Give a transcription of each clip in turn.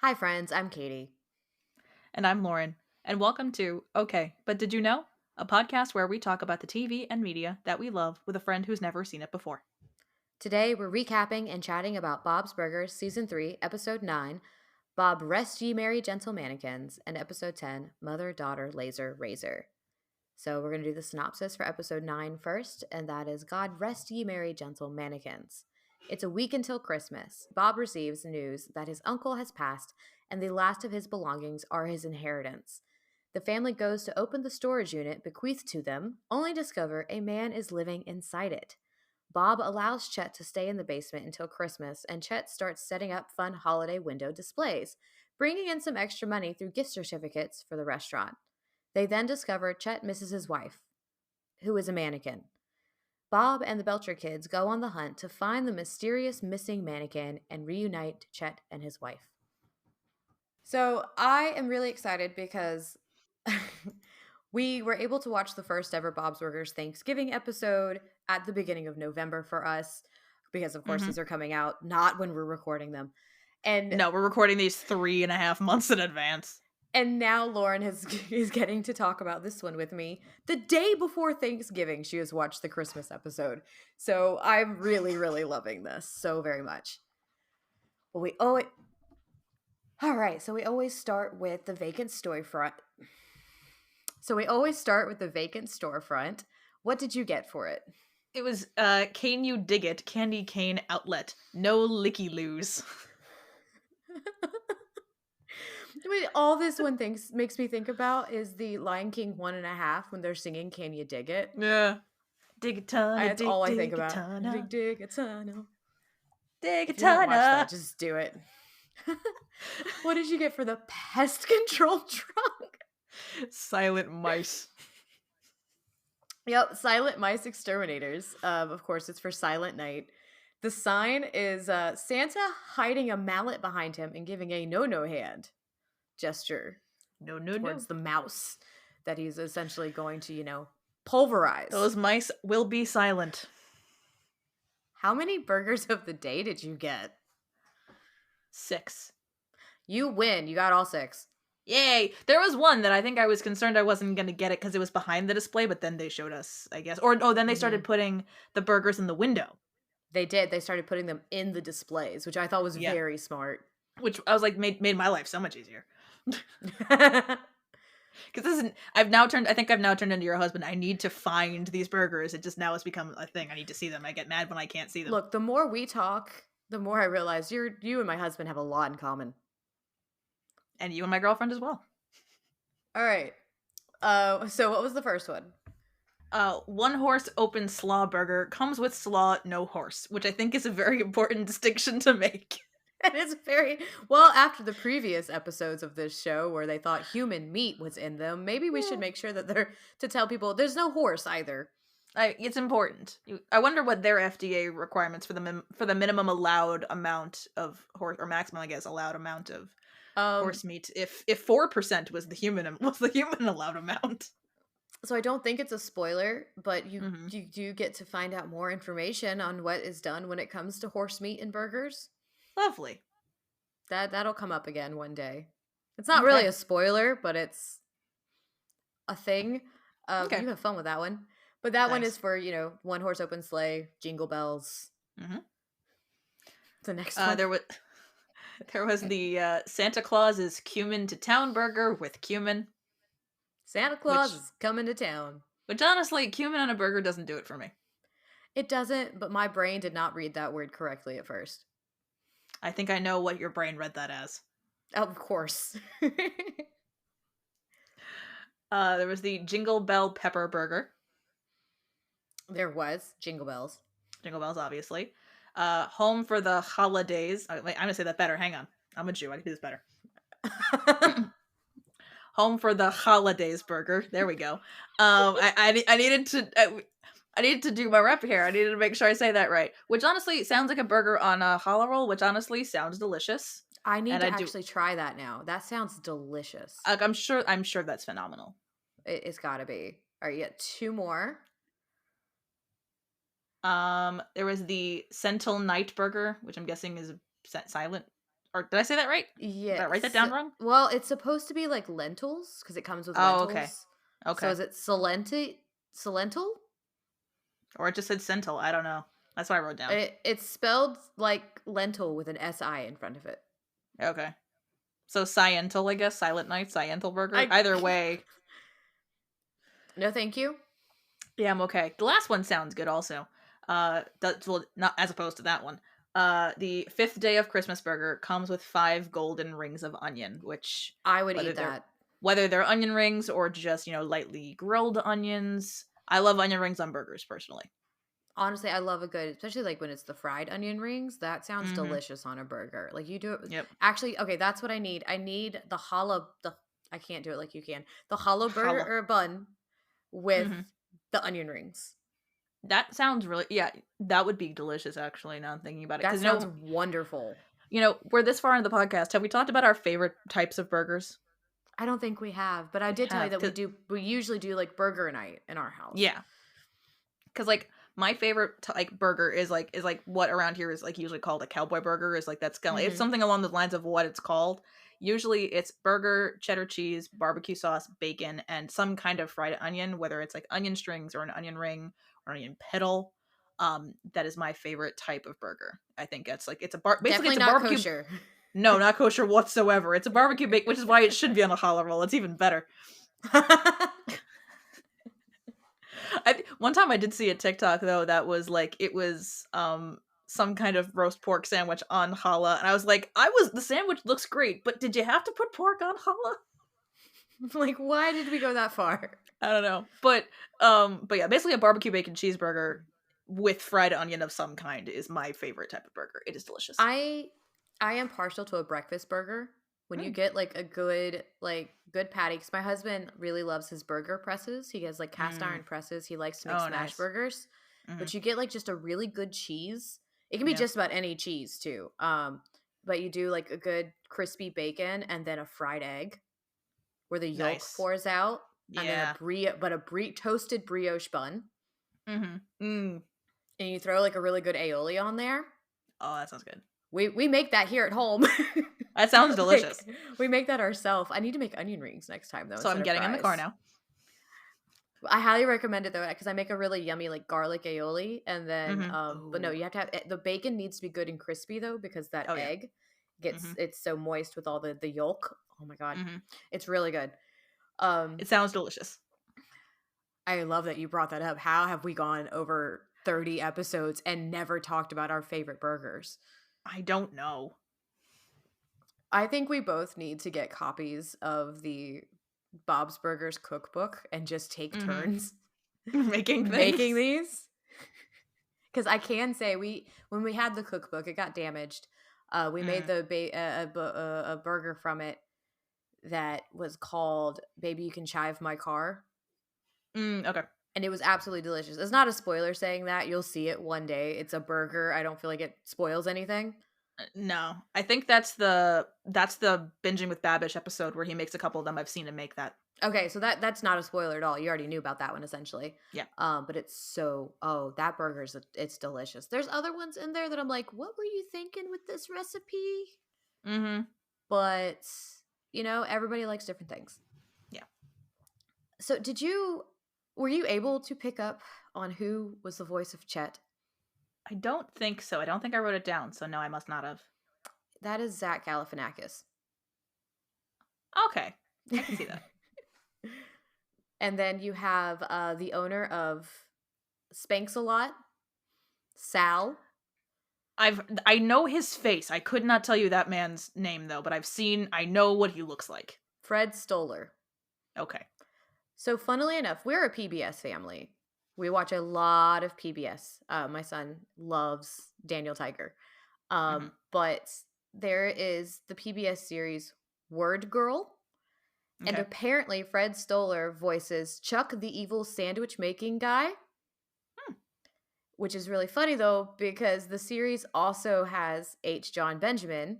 Hi, friends. I'm Katie. And I'm Lauren. And welcome to Okay, but Did You Know? A podcast where we talk about the TV and media that we love with a friend who's never seen it before. Today, we're recapping and chatting about Bob's Burgers, Season 3, Episode 9, Bob Rest Ye Merry Gentle-Mannequins, and Episode 10, Mother Daughter Laser Razor. So, we're going to do the synopsis for Episode 9 first, and that is God Rest Ye Merry Gentle-Mannequins. It's a week until Christmas. Bob receives news that his uncle has passed, and the last of his belongings are his inheritance. The family goes to open the storage unit bequeathed to them, only to discover a man is living inside it. Bob allows Chet to stay in the basement until Christmas, and Chet starts setting up fun holiday window displays, bringing in some extra money through gift certificates for the restaurant. They then discover Chet misses his wife, who is a mannequin. Bob and the Belcher kids go on the hunt to find the mysterious missing mannequin and reunite Chet and his wife. So I am really excited because we were able to watch the first ever Bob's Burgers Thanksgiving episode at the beginning of November for us, because of course Mm-hmm. these are coming out not when we're recording them. And No, we're recording these 3.5 months in advance. and now Lauren is getting to talk about this one with me the day before Thanksgiving. She has watched the Christmas episode. So I'm really, really loving this so very much. But we owe it. All right, so we always start with the vacant storefront. What did you get for it? It was Can You Dig It? Candy Cane Outlet. No licky loos. All this one thinks makes me think about is the Lion King 1.5 when they're singing "Can You Dig It?" Yeah. Dig a ton of That's all I think dig a about. ton Dig, of dig a tunnel. dig a If you haven't ton watched that, of. just do it. What did you get for the pest control trunk? Silent mice. Yep, Silent Mice Exterminators. Of course, it's for Silent Night. The sign is Santa hiding a mallet behind him and giving a no hand gesture No, no, towards no. the mouse that he's essentially going to, pulverize. Those mice will be silent. How many burgers of the day did you get? 6. You win. You got all 6. Yay! There was one that I think I was concerned I wasn't going to get it because it was behind the display, but then they showed us, I guess. Or, oh, then they started putting the burgers in the window. They did. They started putting them in the displays, which I thought was Yeah. very smart. Which I was like, made my life so much easier. Because this isn't, I think I've now turned into your husband. I need to find these burgers. It just now has become a thing. I need to see them. I get mad when I can't see them. Look, the more we talk, the more I realize you and my husband have a lot in common. And you and my girlfriend as well. All right. So what was the first one? One horse open slaw burger comes with slaw, no horse, which I think is a very important distinction to make. And it's very well after the previous episodes of this show where they thought human meat was in them. Maybe we should make sure that they're to tell people there's no horse either. It's important. I wonder what their FDA requirements for the minimum allowed amount of horse, or maximum, I guess, allowed amount of horse meat. If 4% was the human allowed amount. So I don't think it's a spoiler, but you do get to find out more information on what is done when it comes to horse meat and burgers. Lovely. That'll come up again one day. It's not really a spoiler, but it's a thing. Okay. You have fun with that one. But that one Thanks. is for, one horse open sleigh, jingle bells. Mm-hmm. The next one. There was the Santa Claus is cumin to town burger with cumin. Santa Claus is coming to town. Which honestly, cumin on a burger doesn't do it for me. It doesn't, but my brain did not read that word correctly at first. I think I know what your brain read that as. Oh, of course. There was the Jingle Bell Pepper Burger. There was. Jingle bells. Jingle bells, obviously. Home for the holidays. Wait, I'm gonna say that better. Hang on. I'm a Jew. I can do this better. Home for the holidays burger. There we go. I needed to do my rep here. I needed to make sure I say that right. Which honestly sounds like a burger on a challah roll, which honestly sounds delicious. I need to actually try that now. That sounds delicious. I'm sure that's phenomenal. It's gotta be. All right, you got 2 more. There was the Sentinel Night Burger, which I'm guessing is silent Or did I say that right? Did I write that Yes. down wrong? Well, it's supposed to be like lentils because it comes with Oh, okay. lentils. So Okay. is it Salental? Or it just said Sentinel. I don't know. That's what I wrote down. It's spelled like lentil with an SI in front of it. Okay. So Sciental, I guess. Silent Night, Sciental Burger. I Either way. No, thank you. Yeah, I'm okay. The last one sounds good also. That's, well, not as opposed to that one. The fifth day of Christmas burger comes with 5 golden rings of onion, which I would whether eat they're that. whether they're onion rings or just, lightly grilled onions. I love onion rings on burgers personally. Honestly, I love a good, especially like when it's the fried onion rings. That sounds Mm-hmm. delicious on a burger. Like you do it. Yep. Actually, okay, that's what I need. I need the hollow. I can't do it like you can. The hollow burger Challah. or bun with Mm-hmm. the onion rings. That sounds really, yeah, that would be delicious actually, now I'm thinking about it. That Because, sounds wonderful. we're this far into the podcast. Have we talked about our favorite types of burgers? I don't think we have, but I We did tell you have. that we usually do like burger night in our house. Yeah. Because, like, my favorite, burger is what around here is, like, usually called a cowboy burger. Is, like, that's kind of, it's something along the lines of what it's called. Usually it's burger, cheddar cheese, barbecue sauce, bacon, and some kind of fried onion, whether it's, like, onion strings or an onion ring or an onion petal. That is my favorite type of burger. I think it's, like, basically Definitely it's a not barbecue. kosher. No, not kosher whatsoever. It's a barbecue bake, which is why it should be on a challah roll. It's even better. One time I did see a TikTok though that was like, it was some kind of roast pork sandwich on challah, and I was like, the sandwich looks great, but did you have to put pork on challah? Like, why did we go that far? I don't know, but yeah, basically a barbecue bacon cheeseburger with fried onion of some kind is my favorite type of burger. It is delicious. I am partial to a breakfast burger. When you get like a good patty, because my husband really loves his burger presses. He has like cast iron presses. He likes to make smash nice. burgers. But you get like just a really good cheese. It can be Yeah. just about any cheese too. But you do like a good crispy bacon and then a fried egg where the yolk pours out. And then a toasted brioche bun. And you throw like a really good aioli on there. Oh, that sounds good. We make that here at home. That sounds delicious. We make that ourselves. I need to make onion rings next time though. So I'm getting in the car now. I highly recommend it though, because I make a really yummy like garlic aioli, and then but no, you have to have the bacon needs to be good and crispy though, because that egg gets it's so moist with all the yolk. Oh my god, it's really good. It sounds delicious. I love that you brought that up. How have we gone over 30 episodes and never talked about our favorite burgers? I don't know. I think we both need to get copies of the Bob's Burgers cookbook and just take turns making these. Because I can say when we had the cookbook, it got damaged. We made a burger from it that was called "Baby You Can Chive My Car." Okay. And it was absolutely delicious. It's not a spoiler saying that. You'll see it one day. It's a burger. I don't feel like it spoils anything. No, I think that's the Binging with Babish episode where he makes a couple of them. I've seen him make that. Okay, so that's not a spoiler at all. You already knew about that one essentially. Yeah. But it's that burger's it's delicious. There's other ones in there that I'm like, what were you thinking with this recipe? But everybody likes different things. Yeah. So were you able to pick up on who was the voice of Chet? I don't think so. I don't think I wrote it down, so no, I must not have. That is Zach Galifianakis. Okay, I can see that. And then you have the owner of Spanx-A-Lot, Sal. I know his face. I could not tell you that man's name though, but I know what he looks like. Fred Stoller. Okay. So funnily enough, we're a PBS family. We watch a lot of PBS. My son loves Daniel Tiger. But there is the PBS series Word Girl. Okay. And apparently Fred Stoller voices Chuck the evil sandwich making guy. Which is really funny though, because the series also has H. John Benjamin,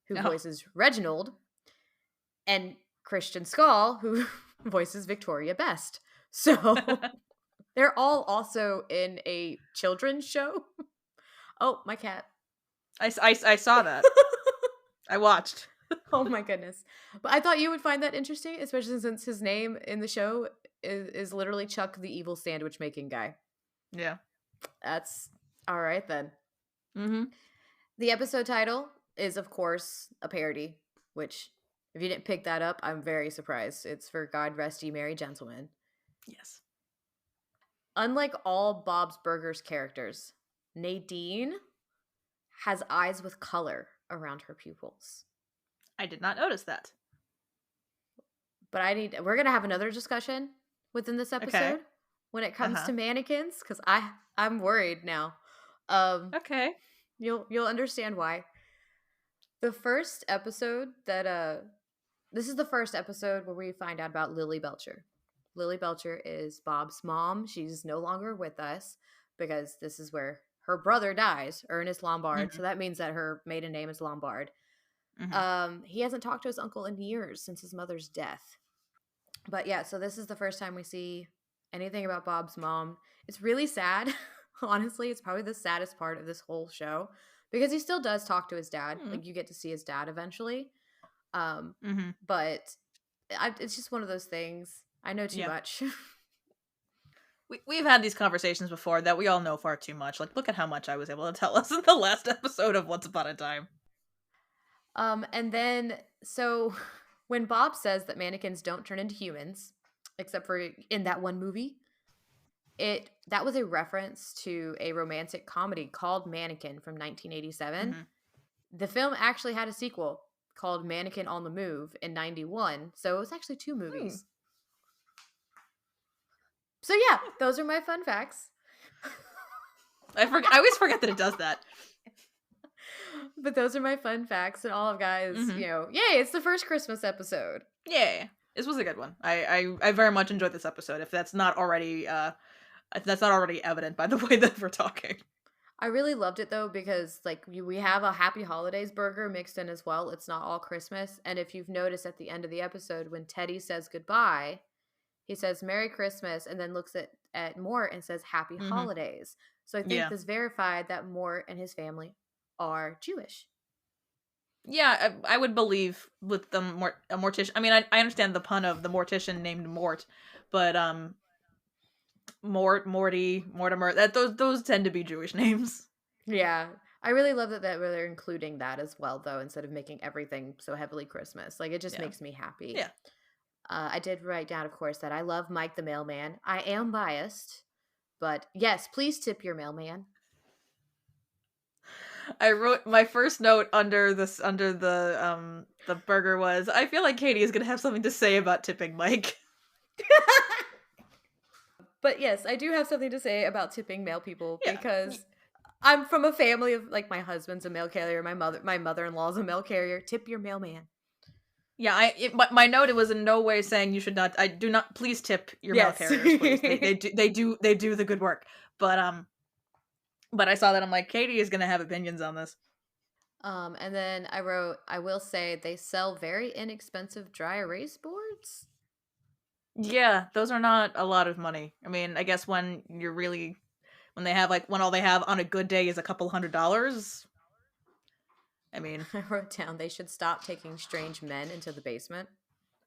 who voices Reginald, and Christian Skull, who voices Victoria Best. So they're all also in a children's show. Oh, my cat. I saw that. I watched. Oh my goodness. But I thought you would find that interesting, especially since his name in the show is literally Chuck the evil sandwich making guy. Yeah. That's all right then. Mm-hmm. The episode title is, of course, a parody, which, if you didn't pick that up, I'm very surprised. It's for God Rest Ye Merry Gentlemen. Yes. Unlike all Bob's Burgers characters, Nadine has eyes with color around her pupils. I did not notice that. But we're going to have another discussion within this episode Okay. when it comes to mannequins, because I'm worried now. Okay. You'll understand why. The first episode that this is the first episode where we find out about Lily Belcher. Lily Belcher is Bob's mom. She's no longer with us because this is where her brother dies, Ernest Lombard. Mm-hmm. So that means that her maiden name is Lombard. Mm-hmm. He hasn't talked to his uncle in years since his mother's death. But yeah, so this is the first time we see anything about Bob's mom. It's really sad. Honestly, it's probably the saddest part of this whole show because he still does talk to his dad. Mm-hmm. Like, you get to see his dad eventually. Mm-hmm. But it's just one of those things. I know too much. We've had these conversations before that we all know far too much. Like, look at how much I was able to tell us in the last episode of Once Upon a Time. And then, so when Bob says that mannequins don't turn into humans, except for in that one movie, that was a reference to a romantic comedy called Mannequin from 1987. Mm-hmm. The film actually had a sequel called Mannequin on the Move in 91. So it was actually two movies. So yeah, those are my fun facts. I always forget that it does that. But those are my fun facts, and all of guys, yay, it's the first Christmas episode. Yeah. This was a good one. I very much enjoyed this episode. If that's not already evident by the way that we're talking. I really loved it though because like we have a Happy Holidays burger mixed in as well. It's not all Christmas, and if you've noticed at the end of the episode when Teddy says goodbye, he says Merry Christmas and then looks at Mort and says Happy Holidays. So I think this verified that Mort and his family are Jewish. Yeah, I would believe with a mortician. I mean, I understand the pun of the mortician named Mort, but Morty, Mortimer, those tend to be Jewish names. Yeah. I really love that they're including that as well, though, instead of making everything so heavily Christmas. Like, it just makes me happy. Yeah. I did write down, of course, that I love Mike the mailman. I am biased, but yes, please tip your mailman. I wrote my first note under the burger was, I feel like Katie is gonna have something to say about tipping Mike. But yes, I do have something to say about tipping mail people because I'm from a family of, like, my husband's a mail carrier, my mother-in-law's a mail carrier. Tip your mailman. Yeah, my note, it was in no way saying you should not. I do not. Please tip your mail carriers, please. They do the good work. But I saw that, I'm like, Katie is gonna have opinions on this. And then I wrote, I will say they sell very inexpensive dry erase boards. Yeah, those are not a lot of money. I mean, I guess when they have when all they have on a good day is a couple $100. I mean, I wrote down they should stop taking strange men into the basement.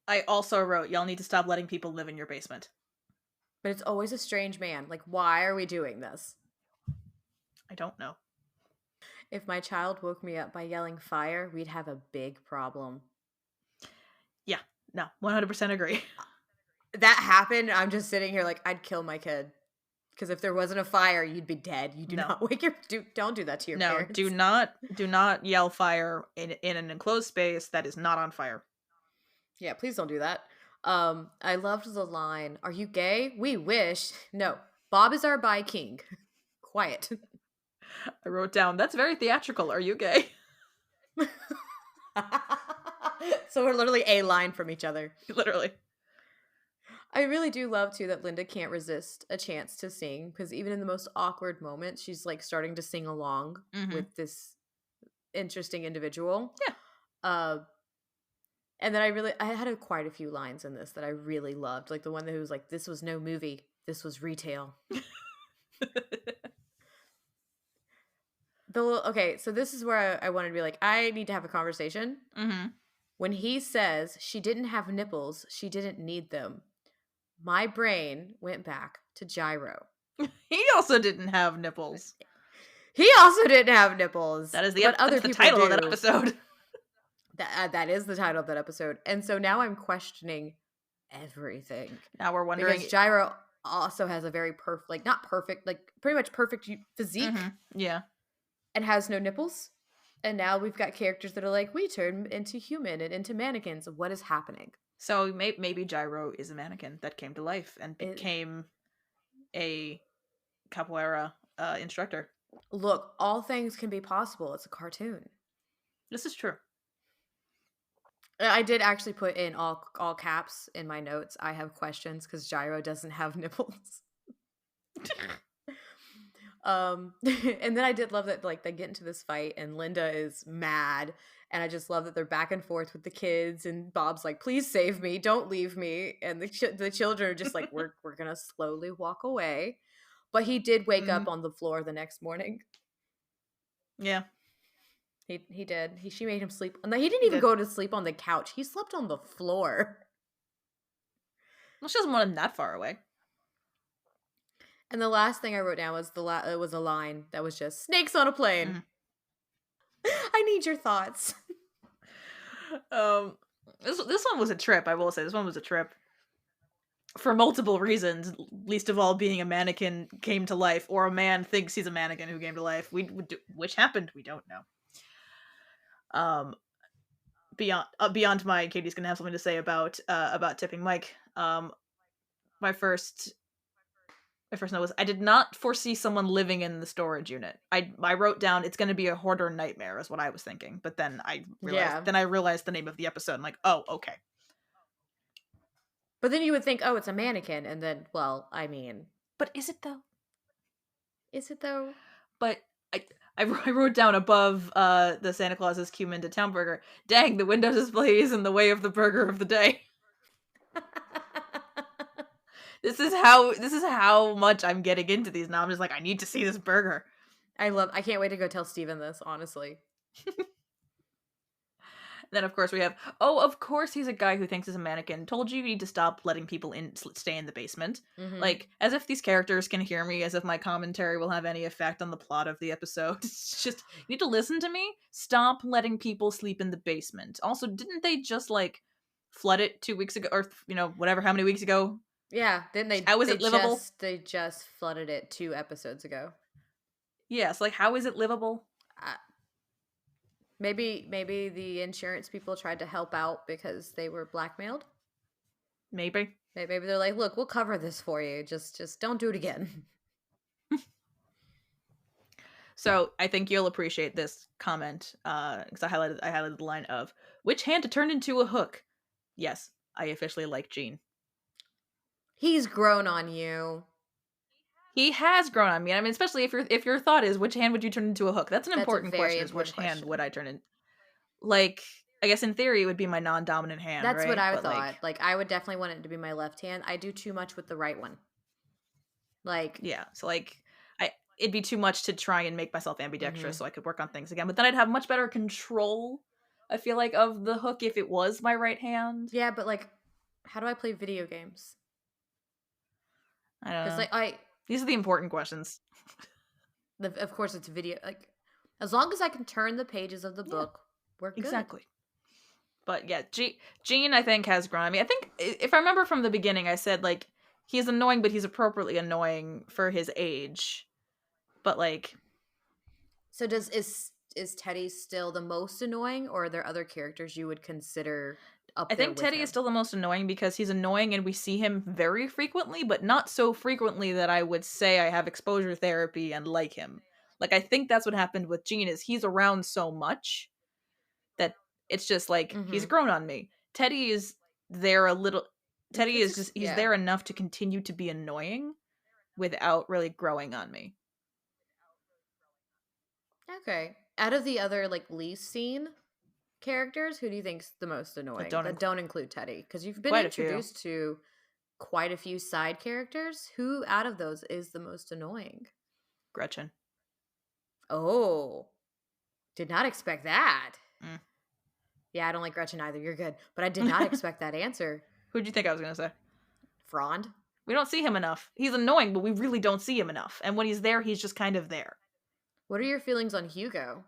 I also wrote, y'all need to stop letting people live in your basement. But it's always a strange man. Like, why are we doing this? I don't know. If my child woke me up by yelling fire, we'd have a big problem. Yeah, no, 100% agree. That happened, I'm just sitting here like, I'd kill my kid. Because if there wasn't a fire, you'd be dead. You do not wake your... Don't do that to your parents. No, do not yell fire in an enclosed space that is not on fire. Yeah, please don't do that. I loved the line, are you gay? We wish. No, Bob is our bi king. Quiet. I wrote down, that's very theatrical. Are you gay? So we're literally a line from each other. Literally. I really do love, too, that Linda can't resist a chance to sing, because even in the most awkward moments, she's, like, starting to sing along with this interesting individual. Yeah. And then I had quite a few lines in this that I really loved. Like, the one that was like, this was no movie, this was retail. Okay, so this is where I wanted to be like, I need to have a conversation. Mm-hmm. When he says she didn't have nipples, she didn't need them, my brain went back to Gyro. He also didn't have nipples. He also didn't have nipples, That is but other that's the people title of that do. episode. That is the title of that episode. And so now I'm questioning everything. Now we're wondering. Because Gyro also has a very perfect, like not perfect, like pretty much perfect physique. Mm-hmm. Yeah. And has no nipples. And now we've got characters that are like, we turn into human and into mannequins. What is happening? So maybe Gyro is a mannequin that came to life and became a capoeira instructor. Look, all things can be possible. It's a cartoon. This is true. I did actually put in all caps in my notes. I have questions because Gyro doesn't have nipples. And then I did love that like they get into this fight and Linda is mad, and I just love that they're back and forth with the kids, and Bob's like, please save me, don't leave me, and the children are just like, we're gonna slowly walk away. But he did wake up on the floor the next morning. Yeah, he did. She made him sleep. No, he didn't even go to sleep on the couch. He slept on the floor. Well, she doesn't want him that far away. And the last thing I wrote down was it was a line that was just snakes on a plane. I need your thoughts. This one was a trip. I will say this one was a trip for multiple reasons. Least of all, being a mannequin came to life, or a man thinks he's a mannequin who came to life. Which happened, we don't know. Beyond my Katie's gonna have something to say about tipping Mike. My first note was, I did not foresee someone living in the storage unit. I wrote down, it's going to be a hoarder nightmare is what I was thinking. But then I realized the name of the episode. I'm like, oh, okay. But then you would think, oh, it's a mannequin. And then, well, I mean. But is it though? Is it though? But I wrote down above the Santa Claus's cumin to town burger, dang, the Windows display is in the way of the burger of the day. This is how much I'm getting into these now. I'm just like, I need to see this burger. I can't wait to go tell Steven this, honestly. Then, of course, we have, of course he's a guy who thinks he's a mannequin. Told you need to stop letting people stay in the basement. Mm-hmm. Like, as if these characters can hear me, as if my commentary will have any effect on the plot of the episode. It's just, you need to listen to me. Stop letting people sleep in the basement. Also, didn't they just, like, flood it 2 weeks ago? Or, whatever, how many weeks ago? Yeah, didn't they? How is it livable? They just flooded it 2 episodes ago. Yeah, so, like, how is it livable? Maybe the insurance people tried to help out because they were blackmailed. Maybe they're like, look, we'll cover this for you. Just don't do it again. So I think you'll appreciate this comment because I highlighted the line of, which hand to turn into a hook. Yes, I officially like Gene. He's grown on you. He has grown on me. I mean, especially if your thought is, which hand would you turn into a hook? That's an important question. Is which hand would I turn in? Like, I guess in theory it would be my non-dominant hand. That's right? what I thought. Like, I would definitely want it to be my left hand. I do too much with the right one. Like, yeah. So like, it'd be too much to try and make myself ambidextrous so I could work on things again. But then I'd have much better control, I feel like, of the hook if it was my right hand. Yeah, but like, how do I play video games? I don't know. These are the important questions. Of course, it's video. Like, as long as I can turn the pages of the book, we're good. Exactly. But yeah, Gene, I think, has grown on me. I think, if I remember from the beginning, I said, like, he's annoying, but he's appropriately annoying for his age. But, like... So is Teddy still the most annoying, or are there other characters you would consider up there? I think Teddy is still the most annoying because he's annoying and we see him very frequently, but not so frequently that I would say I have exposure therapy and like him. Like, I think that's what happened with Gene, is he's around so much that it's just like, he's grown on me. Teddy is there a little... Teddy is just... He's there enough to continue to be annoying without really growing on me. Okay. Out of the other, like, least seen characters, who do you think's the most annoying? That don't include Teddy. Because you've been introduced to quite a few side characters. Who out of those is the most annoying? Gretchen. Oh, did not expect that. Mm. Yeah, I don't like Gretchen either. You're good. But I did not expect that answer. Who'd you think I was going to say? Frond? We don't see him enough. He's annoying, but we really don't see him enough. And when he's there, he's just kind of there. What are your feelings on Hugo?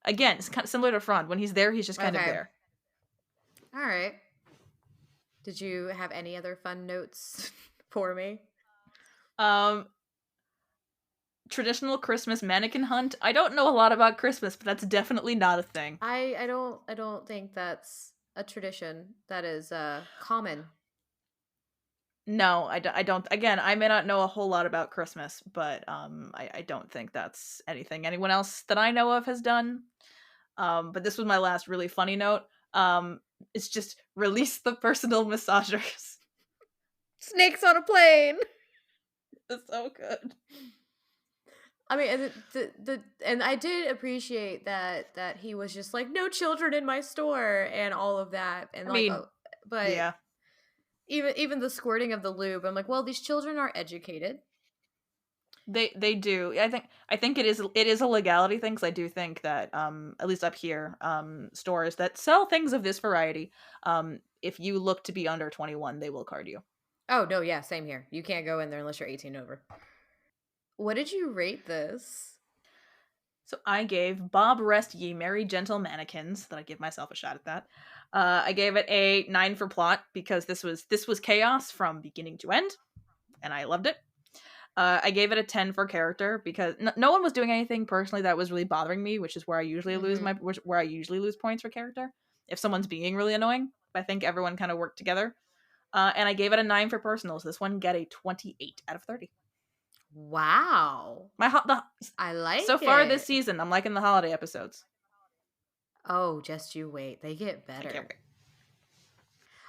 Again, it's kind of similar to Frond. When he's there, he's just kind of there. All right. Did you have any other fun notes for me? Traditional Christmas mannequin hunt. I don't know a lot about Christmas, but that's definitely not a thing. I don't think that's a tradition that is common. No, I don't. Again, I may not know a whole lot about Christmas, but I don't think that's anything anyone else that I know of has done. But this was my last really funny note. It's just release the personal massagers. Snakes on a plane. It's so good. I mean, and I did appreciate that he was just like, no children in my store and all of that, and but yeah, even the squirting of the lube, I'm like, well, these children are educated. They do. I think it is a legality thing, because I do think that at least up here, stores that sell things of this variety, if you look to be under 21, they will card you. Oh no, yeah, same here. You can't go in there unless you're 18 over. What did you rate this? So I gave Bob Rest Ye Merry Gentle-Mannequins, that I give myself a shot at that. I gave it a 9 for plot, because this was chaos from beginning to end, and I loved it. I gave it a 10 for character, because no one was doing anything personally that was really bothering me, which is where I usually lose points for character. If someone's being really annoying, I think everyone kind of worked together. And I gave it a 9 for personals. This one got a 28 out of 30. Wow. I like so far this season, I'm liking the holiday episodes. Oh, just you wait. They get better. I can't wait.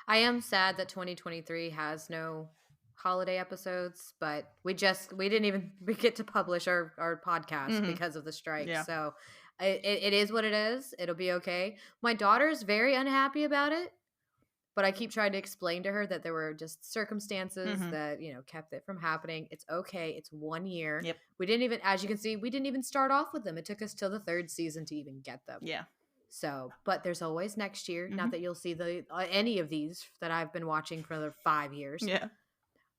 I am sad that 2023 has no holiday episodes, but we didn't even get to publish our podcast because of the strike. Yeah. So it is what it is. It'll be okay. My daughter's very unhappy about it, but I keep trying to explain to her that there were just circumstances that, kept it from happening. It's okay. It's 1 year. Yep. We didn't even, as you can see, we didn't even start off with them. It took us till the 3rd season to even get them. Yeah. So, but there's always next year. Not that you'll see any of these that I've been watching for another 5 years. Yeah.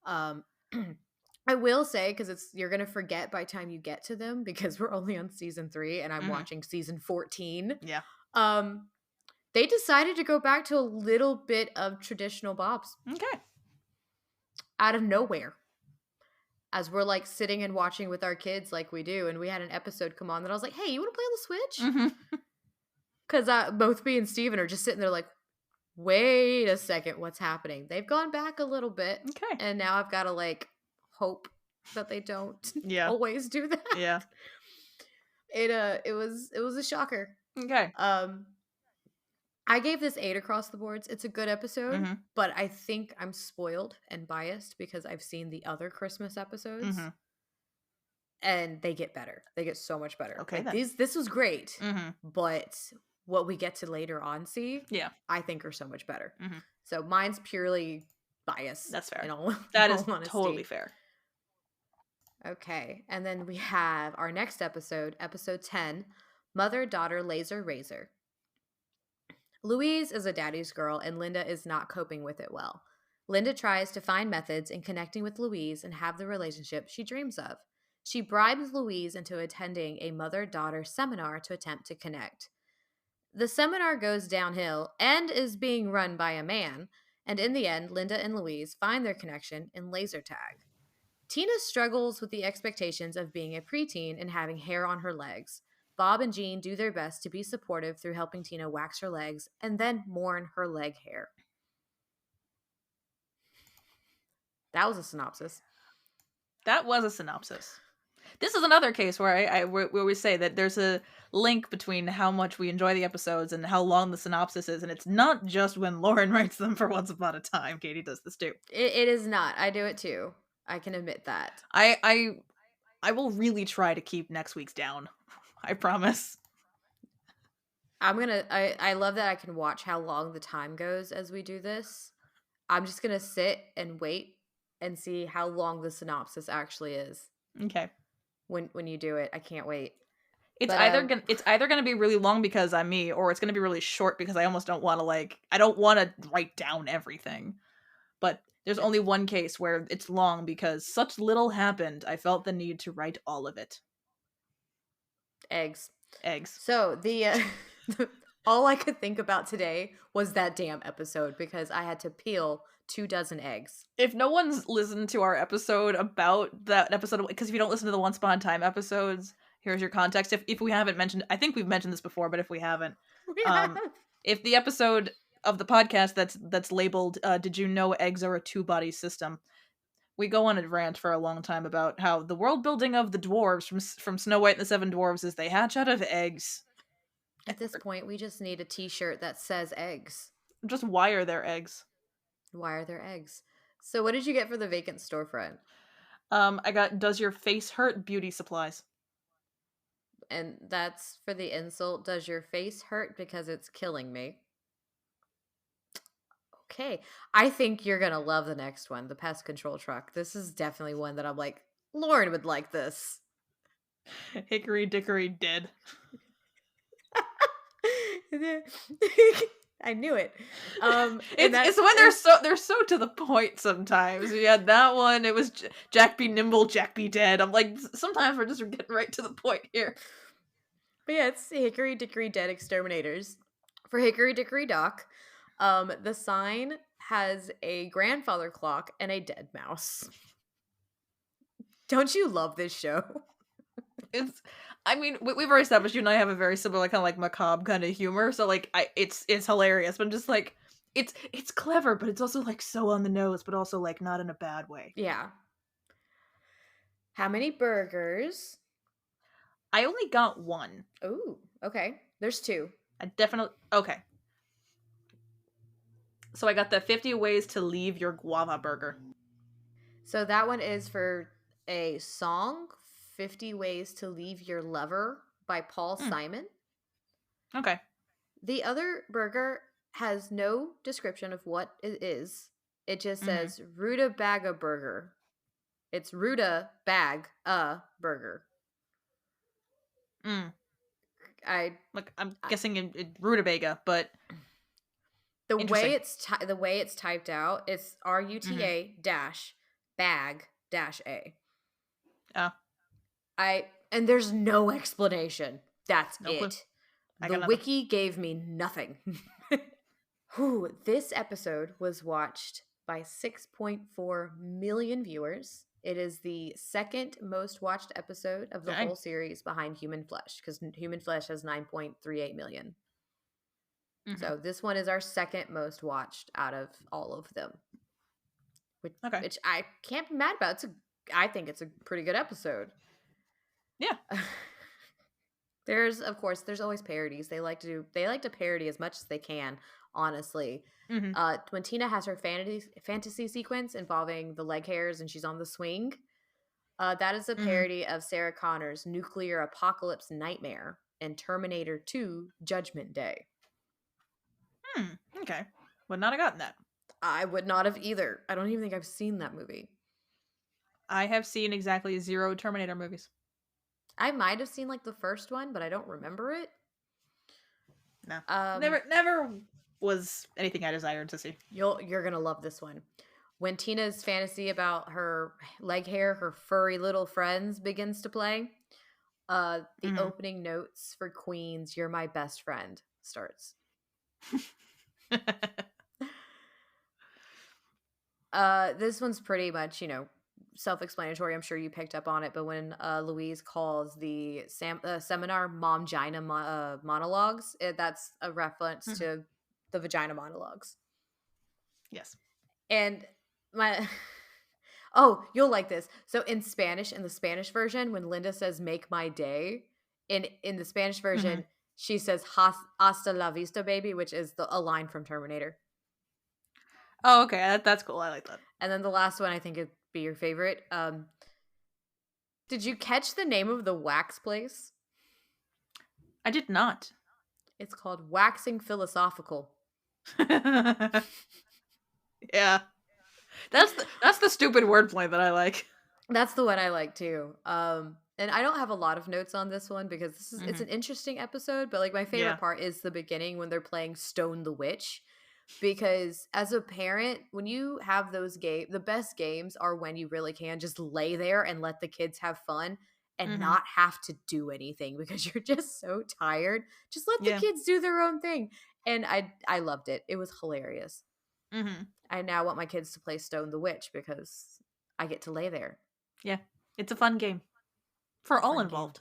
I will say, because you're gonna forget by the time you get to them, because we're only on season 3 and I'm watching season 14. Yeah. They decided to go back to a little bit of traditional Bob's. Okay. Out of nowhere. As we're like sitting and watching with our kids like we do, and we had an episode come on that I was like, hey, you want to play on the Switch? Because both me and Steven are just sitting there like, wait a second, what's happening? They've gone back a little bit. Okay. And now I've got to like hope that they don't always do that. Yeah. It was a shocker. Okay. I gave this 8 across the boards. It's a good episode, but I think I'm spoiled and biased because I've seen the other Christmas episodes. And they get better. They get so much better. Okay. Like, this was great, but what we get to later on see, I think are so much better. So mine's purely bias. That's fair. That is totally fair. Okay. And then we have our next episode, episode 10, Mother, Daughter, Laser, Razor. Louise is a daddy's girl, and Linda is not coping with it well. Linda tries to find methods in connecting with Louise and have the relationship she dreams of. She bribes Louise into attending a mother-daughter seminar to attempt to connect. The seminar goes downhill and is being run by a man, and in the end, Linda and Louise find their connection in laser tag. Tina struggles with the expectations of being a preteen and having hair on her legs. Bob and Jean do their best to be supportive through helping Tina wax her legs and then mourn her leg hair. That was a synopsis. That was a synopsis. This is another case where we always say that there's a link between how much we enjoy the episodes and how long the synopsis is, and it's not just when Lauren writes them for Once Upon a Time. Katie does this too. It is not. I do it too. I can admit that. I will really try to keep next week's down. I promise. I love that I can watch how long the time goes as we do this. I'm just going to sit and wait and see how long the synopsis actually is. Okay. when you do it. I can't wait. It's But either gonna be really long because I'm me, or it's gonna be really short because I almost don't want to I don't want to write down everything. But there's only one case where it's long because such little happened. I felt the need to write all of it. Eggs. Eggs. So the all I could think about today was that damn episode because I had to peel 24 eggs. If no one's listened to our episode about that episode, because if you don't listen to the Once Upon a Time episodes, here's your context. If we haven't mentioned, I think we've mentioned this before, but if we haven't, if the episode of the podcast that's labeled "Did you know eggs are a two-body system?" we go on a rant for a long time about how the world building of the dwarves from Snow White and the Seven Dwarves is they hatch out of eggs. At this point, we just need a T-shirt that says eggs. Just wire their eggs. Wire their eggs. So what did you get for the vacant storefront? I got Does Your Face Hurt beauty supplies. And that's for the insult, does your face hurt because it's killing me? Okay. I think you're going to love the next one, the pest control truck. This is definitely one that I'm like, Lauren would like this. Hickory dickory dead. I knew it. It's when they're so to the point sometimes. We had that one. It was Jack be nimble, Jack be dead. I'm like, sometimes we're just getting right to the point here. But yeah, it's Hickory Dickory Dead Exterminators. For Hickory Dickory Dock, the sign has a grandfather clock and a dead mouse. Don't you love this show? I mean, we've already established you and I have a very similar kind of like macabre kind of humor, so like it's hilarious, but I'm just like it's clever, but it's also like so on the nose, but also like not in a bad way. Yeah. How many burgers? I only got one. Ooh, okay. There's two. Okay. So I got the 50 ways to leave your guava burger. So that one is for a song, 50 Ways to Leave Your Lover by Paul Simon. Okay. The other burger has no description of what it is. It just says Ruta Baga Burger. It's Ruta Bag a Burger. I'm guessing in rutabaga, but the way it's typed out, it's RUTA dash bag dash A. Oh. And there's no explanation. That's no it. The wiki gave me nothing. Whew, this episode was watched by 6.4 million viewers. It is the second most watched episode of the whole series behind Human Flesh, because Human Flesh has 9.38 million. So this one is our second most watched out of all of them. Which I can't be mad about. I think it's a pretty good episode. Yeah. There's always parodies. They like to parody as much as they can, honestly. When Tina has her fantasy sequence involving the leg hairs and she's on the swing, that is a parody of Sarah Connor's Nuclear Apocalypse Nightmare and Terminator 2 Judgment Day. Okay. Would not have gotten that. I would not have either. I don't even think I've seen that movie. I have seen exactly 0 Terminator movies. I might have seen like the first one, but I don't remember it. No. Never was anything I desired to see. You're gonna love this one. When Tina's fantasy about her leg hair, her furry little friends begins to play, the opening notes for Queen's "You're My Best Friend" starts. This one's pretty much, self-explanatory. I'm sure you picked up on it, but when Louise calls the seminar "Momgina" monologues, that's a reference to the vagina monologues. Yes. And you'll like this. So in Spanish, in the Spanish version, when Linda says "make my day," in the Spanish version, she says "hasta la vista, baby," which is a line from Terminator. Oh, okay. That's cool. I like that. And then the last one, I think it'd be your favorite. Did you catch the name of the wax place? I did not. It's called Waxing Philosophical. Yeah. That's the stupid wordplay that I like. That's the one I like too. And I don't have a lot of notes on this one because it's Mm-hmm. an interesting episode, but like my favorite Yeah. part is the beginning when they're playing Stone the Witch. Because as a parent, when you have those the best games are when you really can just lay there and let the kids have fun and Mm-hmm. not have to do anything because you're just so tired. Just let the Yeah. kids do their own thing. And I loved it. It was hilarious. Mm-hmm. I now want my kids to play Stone the Witch because I get to lay there. Yeah. It's a fun game for It's a all fun game. involved.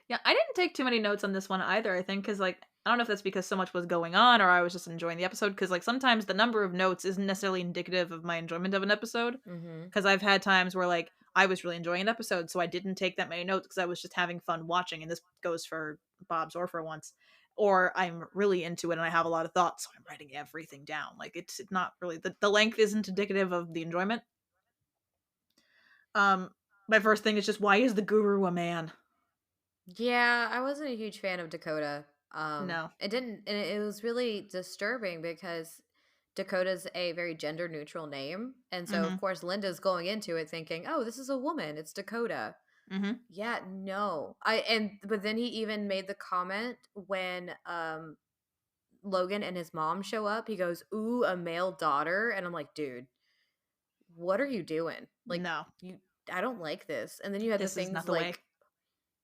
Yeah, I didn't take too many notes on this one either, I think, because, like, I don't know if that's because so much was going on or I was just enjoying the episode, because, like, sometimes the number of notes isn't necessarily indicative of my enjoyment of an episode, Mm-hmm. because I've had times where, like, I was really enjoying an episode, so I didn't take that many notes because I was just having fun watching, and this goes for Bob's or for once. Or I'm really into it and I have a lot of thoughts, so I'm writing everything down. Like, it's not really, the length isn't indicative of the enjoyment. Um, my first thing is just, why is the guru a man? Yeah, I wasn't a huge fan of Dakota. No. It didn't, and it was really disturbing because Dakota's a very gender neutral name, and so of Mm-hmm. course Linda's going into it thinking, "Oh, this is a woman. It's Dakota." Mm-hmm. Yeah, no. But then he even made the comment when Logan and his mom show up. He goes, "Ooh, a male daughter," and I'm like, "Dude, what are you doing? Like, No. you, I don't like this." And then you had the This is not things the way. like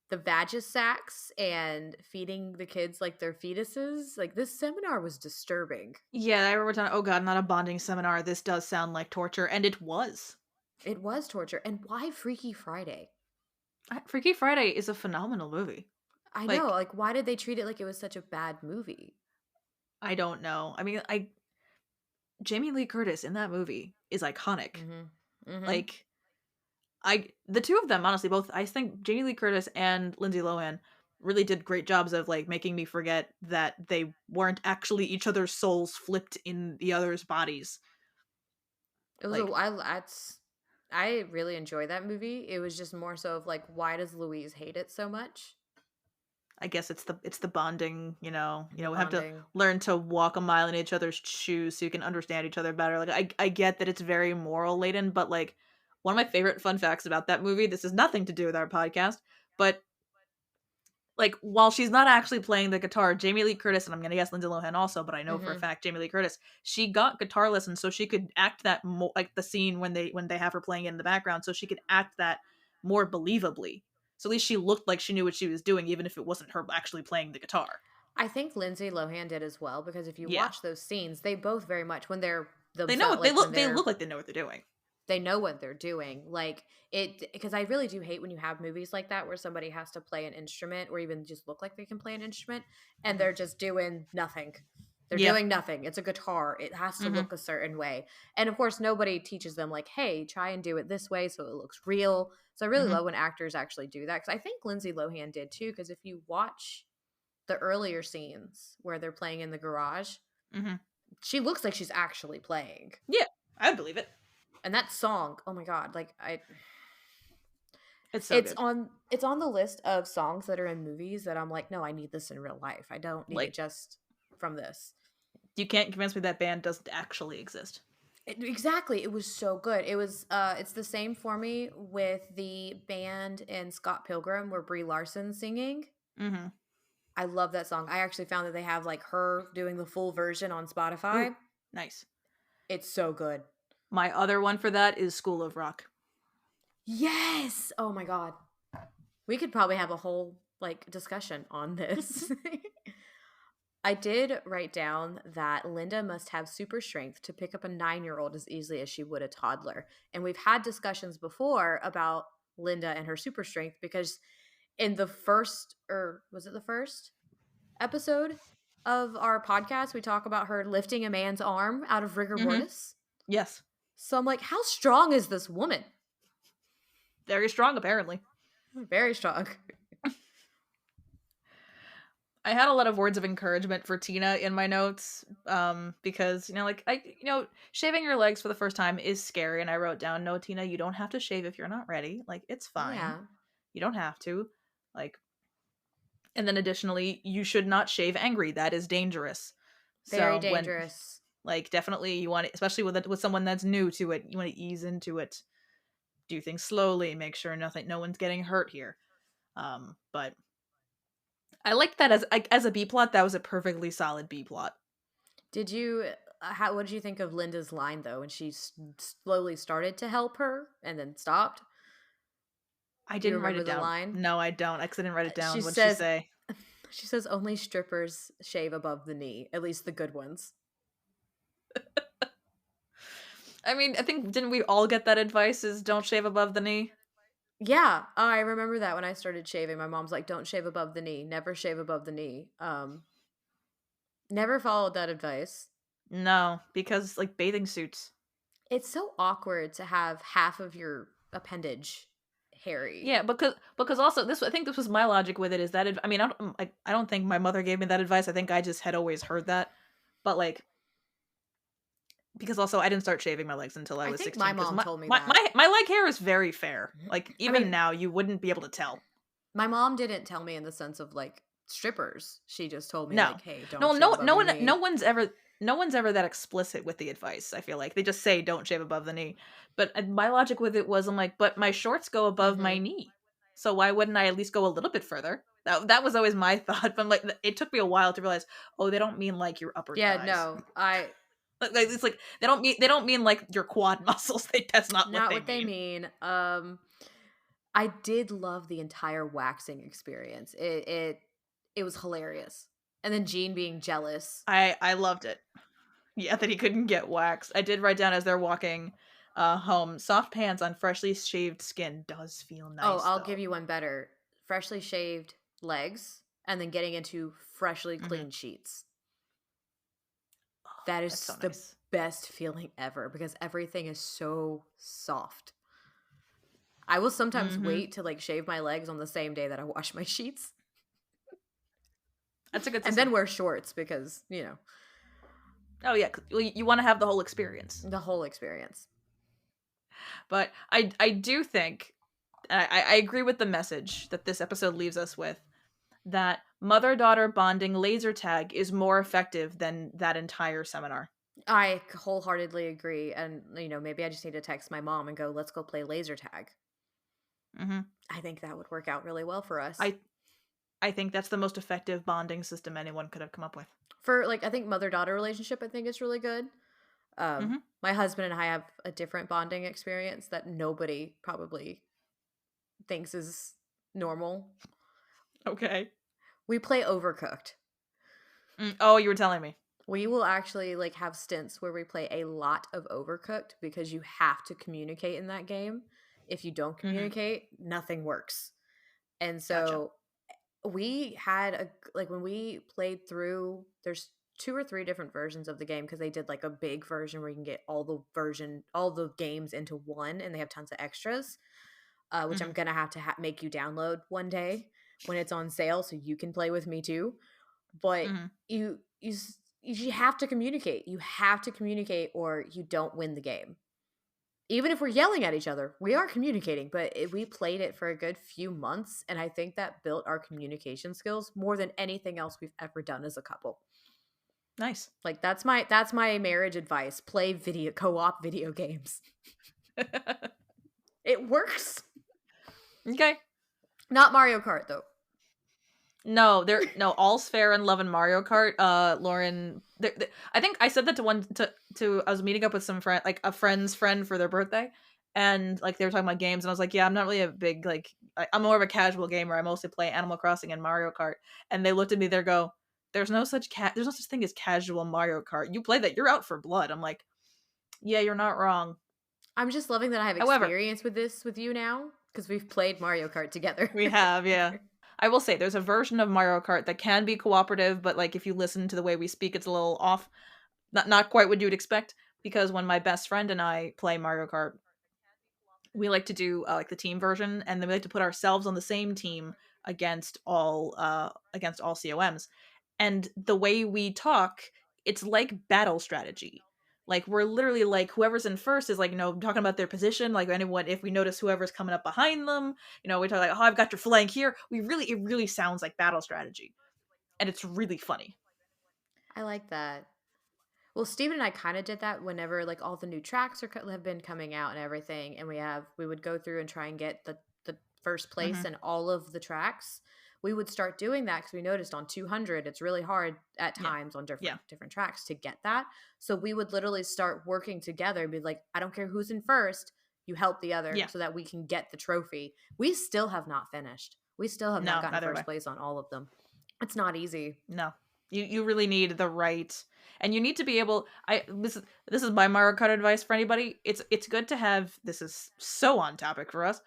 the Vagisacs and feeding the kids like their fetuses. Like this seminar was disturbing. Yeah, I remember telling, oh god, not a bonding seminar. This does sound like torture. And it was. It was torture. And why Freaky Friday? Freaky Friday is a phenomenal movie. I know. Like, Like, why did they treat it like it was such a bad movie? I don't know. I mean, Jamie Lee Curtis in that movie is iconic. Mm-hmm. Mm-hmm. Like, the two of them, honestly, both, I think Jamie Lee Curtis and Lindsay Lohan really did great jobs of, like, making me forget that they weren't actually each other's souls flipped in the other's bodies. It was a Like, I really enjoy that movie. It was just more so of like, why does Louise hate it so much? I guess it's the bonding, The we have to bonding. learn to walk a mile in each other's shoes so you can understand each other better. Like, I get that it's very moral laden, but, like, one of my favorite fun facts about that movie, this has nothing to do with our podcast, but, like, while she's not actually playing the guitar, Jamie Lee Curtis, and I'm gonna guess Lindsay Lohan also, but I know for a Mm-hmm. fact Jamie Lee Curtis, she got guitar lessons so she could act that like the scene when they have her playing it in the background, so she could act that more believably. So at least she looked like she knew what she was doing, even if it wasn't her actually playing the guitar. I think Lindsay Lohan did as well because if you Yeah, watch those scenes, they both very much when they're they know themselves, what they like when look. They look they're like they know what they're doing. they know what they're doing. Like it, because I really do hate when you have movies like that where somebody has to play an instrument or even just look like they can play an instrument and Mhm. they're just doing nothing. They're Yeah. doing nothing. It's a guitar. It has to Hmm. look a certain way. And of course, nobody teaches them, like, hey, try and do it this way so it looks real. So I really Hmm. love when actors actually do that. Because I think Lindsay Lohan did too. Because if you watch the earlier scenes where they're playing in the garage, Hmm. she looks like she's actually playing. Yeah, I believe it. And that song, oh my God, like It's so good. it's on the list of songs that are in movies that I'm like, no, I need this in real life. I don't need it Like, just from this. you can't convince me that band doesn't actually exist. Exactly. It was so good. It was it's the same for me with the band in Scott Pilgrim where Brie Larson's singing. Hmm. I love that song. I actually found that they have like her doing the full version on Ooh, Spotify. nice. It's so good. My other one for that is School of Rock. Yes. Oh my God. We could probably have a whole like discussion on this. I did write down that Linda must have super strength to pick up a 9-year-old as easily as she would a toddler. And we've had discussions before about Linda and her super strength because in the first, or was it the first episode of our podcast, we talk about her lifting a man's arm out of rigor Hmm. mortis. Yes. So I'm like, how strong is this woman? Very strong, apparently. Very strong. I had a lot of words of encouragement for Tina in my notes, because, like, shaving your legs for the first time is scary, and I wrote down, no, Tina, you don't have to shave if you're not ready. Like, it's fine. Yeah. You don't have to. Like, and then additionally, you should not shave angry. That is dangerous. Very So dangerous. like, definitely you want it, especially with someone that's new to it, you want to ease into it. do things slowly, make sure no one's getting hurt here. But I liked that as a B plot. That was a perfectly solid B plot. Did you? What did you think of Linda's line though when she slowly started to help her and then stopped? I Do you didn't write remember it the down. line? No, I don't. I didn't write it She down. What'd she says, say? she says only strippers shave above the knee, at least the good ones. I mean, I think didn't we all get that advice? Is don't shave above the knee. Yeah, I remember that when I started shaving. My mom's like, "Don't shave above the knee. Never shave above the knee." Never followed that advice. No, because like bathing suits. It's so awkward to have half of your appendage hairy. Yeah, because also this I think this was my logic with it is that I mean I don't think my mother gave me that advice. I think I just had always heard that, but like because also I didn't start shaving my legs until I I was think 16 my because mom my, told me my that. my my leg hair is very fair. Like I even mean, now you wouldn't be able to tell. my mom didn't tell me in the sense of like strippers. She just told me No. like, "Hey, don't No, shave no, above no your one, knee." no one's ever that explicit with the advice. I feel like they just say don't shave above the knee. But my logic with it was, I'm like, but my shorts go above my Mhm. knee, so why wouldn't I at least go a little bit further? That was always my thought. But I'm like, it took me a while to realize, oh, they don't mean like your upper Yeah, thighs. no. I It's like they don't mean like your quad muscles. That's not what Not they what they mean. mean. I did love the entire waxing experience. It was hilarious. And then Gene being jealous. I loved it. Yeah, that he couldn't get waxed. I did write down as they're walking home, soft pants on freshly shaved skin does feel Oh, nice I'll give though. you one better. Freshly shaved legs and then getting into freshly Hmm. clean sheets. That That's so is the nice. best feeling ever because everything is so soft. I will sometimes Hmm. wait to like shave my legs on the same day that I wash my sheets That's a good and system. then wear shorts because, Oh yeah, 'cause you want to have the whole experience. the whole experience. But I do think I agree with the message that this episode leaves us with that mother daughter bonding laser tag is more effective than that entire seminar. I wholeheartedly agree. And, maybe I just need to text my mom and go, let's go play laser tag. Hmm. I think that would work out really well for us. I I think that's the most effective bonding system anyone could have come up with. For like, I think mother daughter relationship, I think it's really good. Hmm. My husband and I have a different bonding experience that nobody probably thinks is normal. Okay. We play Overcooked. Oh, you were telling me. We will actually like have stints where we play a lot of Overcooked because you have to communicate in that game. If you don't Hmm. communicate, nothing works. And Gotcha. so we had like when we played through, there's two or three different versions of the game because they did like a big version where you can get all the games into one, and they have tons of extras, which I'm Hmm. gonna have to make you download one day when it's on sale so you can play with me too. But Hmm. you have to communicate. You have to communicate, or you don't win the game. Even if we're yelling at each other, we are communicating. But we played it for a good few months, and I think that built our communication skills more than anything else we've ever done as a couple. Nice. Like that's my marriage advice. Play video co-op video games. It works. Okay. Not Mario Kart though. No, all's fair in love and Mario Kart. Lauren, I think I said that to I was meeting up with some friend, like a friend's friend for their birthday, and like they were talking about games, and I was like, yeah, I'm not really a big like I'm more of a casual gamer. I mostly play Animal Crossing and Mario Kart, and they looked at me, they go, there's no such thing as casual Mario Kart. You play that, you're out for blood. I'm like, yeah, you're not wrong. I'm just loving that I have However, experience with this with you now because we've played Mario Kart together. we have, yeah. I will say there's a version of Mario Kart that can be cooperative, but like if you listen to the way we speak, it's a little off. Not quite what you would expect. Because when my best friend and I play Mario Kart, we like to do like the team version, and then we like to put ourselves on the same team against all COMs. And the way we talk, it's like battle strategy. Like we're literally like whoever's in first is like talking about their position. Like anyone, if we notice whoever's coming up behind them, we talk like, oh, I've got your flank here. It really sounds like battle strategy, and it's really funny. I like that. Well, Steven and I kind of did that whenever like all the new tracks have been coming out and everything, and we would go through and try and get the first place Mm-hmm. in all of the tracks. We would start doing that because we noticed on 200 it's really hard at Yeah. times on Yeah. different tracks to get that. So we would literally start working together and be like, I don't care who's in first, you help the other Yeah. so that we can get the trophy. We still have not finished. We still have not No, gotten neither way. first place on all of them. It's not easy. No. You really need the right, and you need to be able, this is my Mario Kart advice for anybody. It's good to have, this is so on topic for us.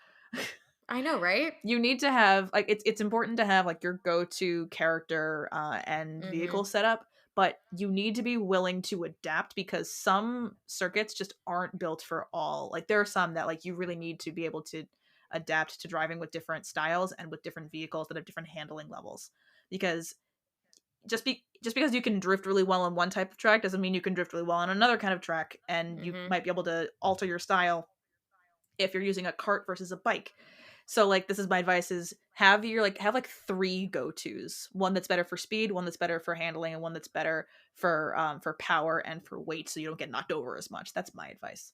I know, right? You need to have like, it's important to have like your go-to character and vehicle Mm-hmm. setup, but you need to be willing to adapt because some circuits just aren't built for all. Like there are some that like you really need to be able to adapt to driving with different styles and with different vehicles that have different handling levels, because just because you can drift really well on one type of track doesn't mean you can drift really well on another kind of track, and you Mm-hmm. might be able to alter your style if you're using a cart versus a bike. So like this is my advice, is have like three go-tos. One that's better for speed, one that's better for handling, and one that's better for power and for weight, so you don't get knocked over as much. That's my advice.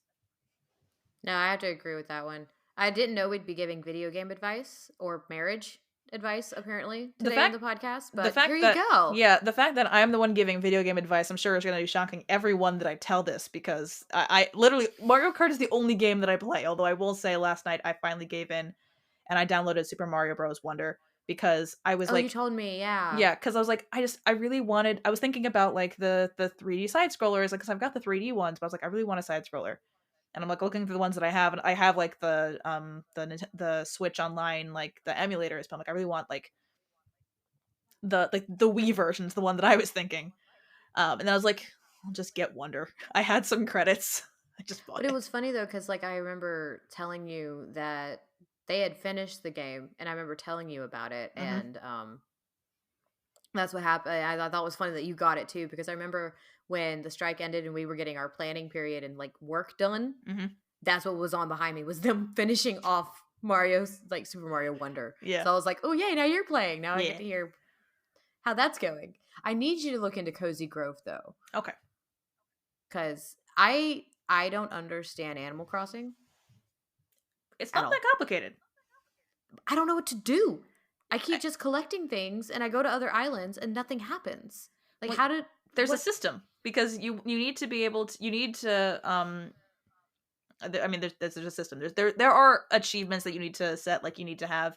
No, I have to agree with that one. I didn't know we'd be giving video game advice or marriage advice apparently The today on fact the podcast, the but here fact you that go. yeah, the fact that I'm the one giving video game advice, I'm sure is going to be shocking everyone that I tell this, because I literally, Mario Kart is the only game that I play. Although I will say, last night I finally gave in and I downloaded Super Mario Bros. Wonder, because I was Oh, you like, told me, yeah. yeah, because I was like, I really wanted. I was thinking about like the 3D side scrollers, like because I've got the 3D ones, but I was like, I really want a side scroller, and I'm like looking through the ones that I have, and I have like the Switch Online, like the emulators, but I'm like, I really want like the Wii version's the one that I was thinking. And then I was like, I'll just get Wonder. I had some credits. I just But bought it it. was funny though, because like I remember telling you that they had finished the game, and I remember telling you about it, Mm-hmm. and that's what happened. I thought it was funny that you got it too, because I remember when the strike ended and we were getting our planning period and like work done. Mm-hmm. That's what was on behind me, was them finishing off Mario's like Super Mario Wonder. Yeah. So I was like, oh yay, now you're playing. Now I get Yeah. to hear how that's going. I need you to look into Cozy Grove though, Okay. because I don't understand Animal Crossing It's at not that all. complicated. I don't know what to do. I I, keep just collecting things, and I go to other islands, and nothing happens. Like, well, how did there's a what? system, because you need to be able to, you need to I mean, there's a system. There are achievements that you need to set. Like you need to have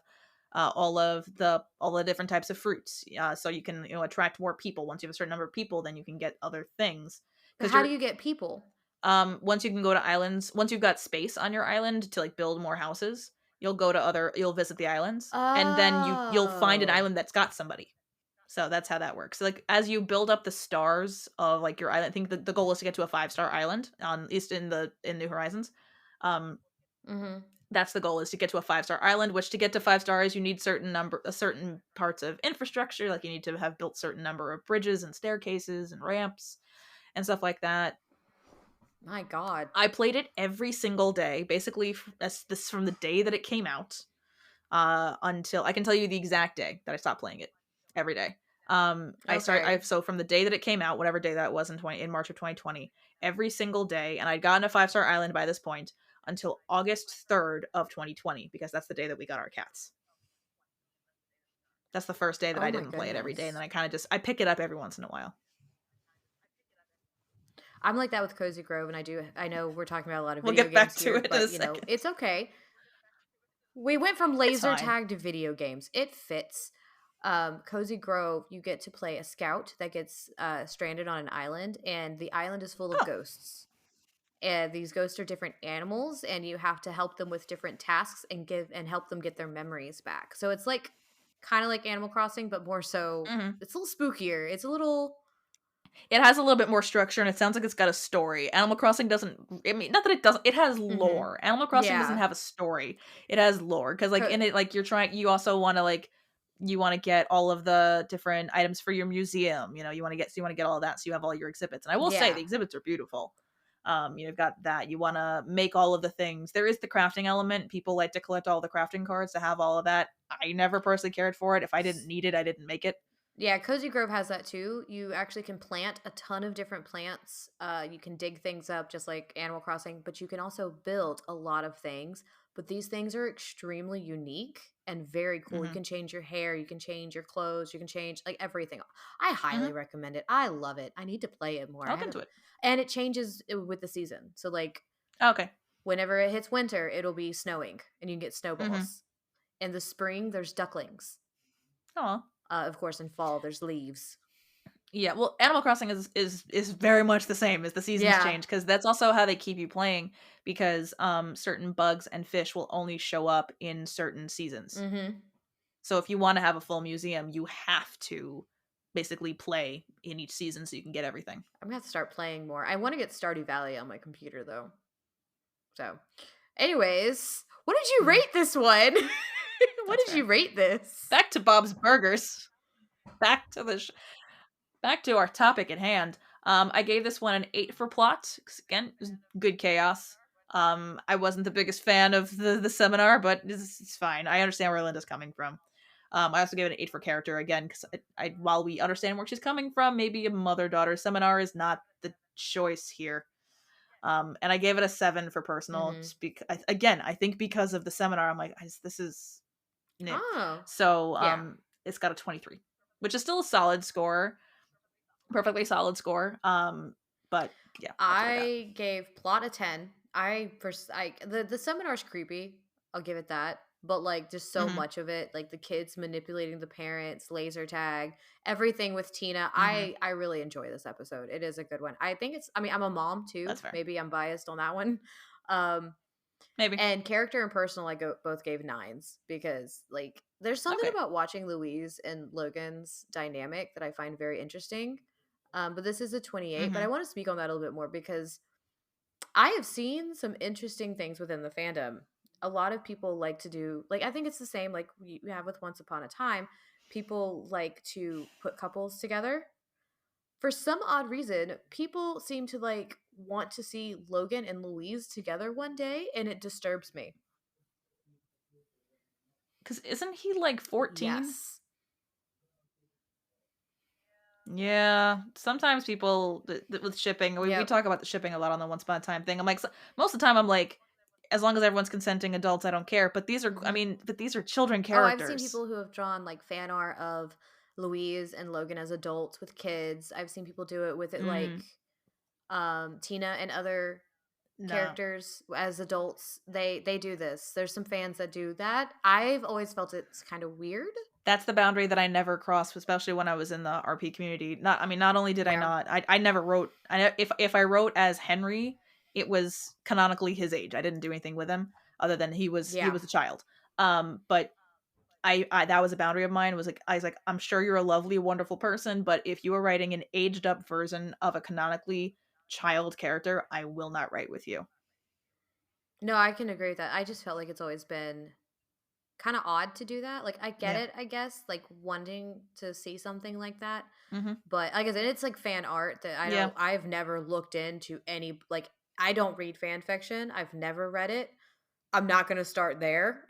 all the different types of fruits, so you can attract more people. Once you have a certain number of people, then you can get other things. But Because how do you're you get people? once you can go to islands, once you've got space on your island to like build more houses, you'll visit the islands, and then you'll find an Oh, island that's got somebody. So that's how that works. So like as you build up the stars of like your island, I think the goal is to get to a 5-star island on, at least in New Horizons. Um, mm-hmm. that's the goal, is to get to a 5-star island, which to get to 5 stars you need certain parts of infrastructure, like you need to have built certain number of bridges and staircases and ramps and stuff like that. My God. I played it every single day, basically this from the day that it came out until, I can tell you the exact day that I stopped playing it. Every day. Okay. So from the day that it came out, whatever day that was in March of 2020, every single day, and I'd gotten a 5-star island by this point, until August 3rd of 2020, because that's the day that we got our cats. That's the first day that Oh I my didn't play it every day, and goodness. then I kind of just, I pick it up every once in a while. I'm like that with Cozy Grove, and I know we're talking about a lot of We'll video get back games to here, it in a but second. it's okay. We went from It's laser fine. tag to video games. It fits. Cozy Grove, you get to play a scout that gets stranded on an island, and the island is full of Oh. ghosts. And these ghosts are different animals, and you have to help them with different tasks and help them get their memories back. So it's like kind of like Animal Crossing, but more so. Mm-hmm. It's a little spookier. It's a little. It has a little bit more structure, and it sounds like it's got a story. Animal Crossing doesn't. I mean, not that it doesn't. It has Mm-hmm. lore. Animal Crossing doesn't Yeah. have a story. It has lore, because like Co- in it, like you're trying. You also want to like, you want to get all of the different items for your museum. You want to get all of that, so you have all your exhibits. And I will say the yeah. exhibits are beautiful. You've got that. You want to make all of the things. There is the crafting element. People like to collect all the crafting cards to have all of that. I never personally cared for it. If I didn't need it, I didn't make it. Yeah, Cozy Grove has that too. You actually can plant a ton of different plants. You can dig things up just like Animal Crossing, but you can also build a lot of things. But these things are extremely unique and very cool. You Mm-hmm. can change your hair, you can change your clothes, you can change like everything. I highly Mm-hmm. recommend it. I love it. I need to play it more. I'll I look into haven't, it. and it changes with the season. So like Okay. whenever it hits winter, it'll be snowing, and you can get Mm-hmm. snowballs. In the spring, there's ducklings. Oh. Of course, in fall, there's leaves. Yeah, well, Animal Crossing is very much the same as the seasons Yeah. change because that's also how they keep you playing because certain bugs and fish will only show up in certain seasons. Mm-hmm. So if you want to have a full museum, you have to basically play in each season so you can get everything. I'm gonna have to start playing more. I want to get Stardew Valley on my computer though. So, anyways, what did you Mhm, rate this one? What that's did you fair. rate this? Back to Bob's Burgers. Back to back to our topic at hand. I gave this one an 8 for plot. 'Cause again, it was good chaos. I wasn't the biggest fan of the seminar, but it's fine. I understand where Linda's coming from. I also gave it an 8 for character again because while we understand where she's coming from, maybe a mother-daughter seminar is not the choice here. And I gave it a 7 for personal. Mm-hmm. Just again, I think because of the seminar, I'm like, this is nah. Oh, So yeah. it's got a 23, which is still a solid score, perfectly solid score. But yeah, that's what I got. I gave plot a 10. I first I the seminar's creepy. I'll give it that. But like just so Mm-hmm. much of it, like the kids manipulating the parents, laser tag, everything with Tina. Mm-hmm. I really enjoy this episode. It is a good one. I think it's I mean, I'm a mom too. That's fair. Maybe I'm biased on that one. Um Maybe. and character and personal both gave nines because like there's something Okay. about watching Louise and Logan's dynamic that I find very interesting. But this is a 28, but Mm-hmm. I want to speak on that a little bit more because I have seen some interesting things within the fandom. A lot of people like to do like I think it's the same like we have with Once Upon a Time. People like to put couples together. For some odd reason, people seem to like want to see Logan and Louise together one day, and it disturbs me. Because isn't he like 14? Yes. Yeah. Sometimes people with shipping, we Yep. talk about the shipping a lot on the Once Upon a Time thing. I'm like, most of the time, I'm like, as long as everyone's consenting adults, I don't care. But these are, I Hmm. mean, but these are children Oh, I've seen characters. people who have drawn like fan art of Louise and Logan as adults with kids. I've seen people do it with it like Mm, Tina and other no. characters as adults. They do this. There's some fans that do that. I've always felt it's kind of weird. That's the boundary that I never crossed, especially when I was in the RP community. Not, I mean, not only did I Yeah. not, I never wrote. If I wrote as Henry, it was canonically his age. I didn't do anything with him other than he Yeah. was a child. But I that was a boundary of mine. Was like I was like, I'm sure you're a lovely, wonderful person, but if you are writing an aged up version of a canonically child character, I will not write with you. No, I can agree with that. I just felt like it's always been kind of odd to do that. Like I get Yeah. it, I guess, like wanting to see something like that. Mm-hmm. But like I said, it's like fan art that Yeah. I've never looked into any like I don't read fan fiction. I've never read it. I'm not gonna start there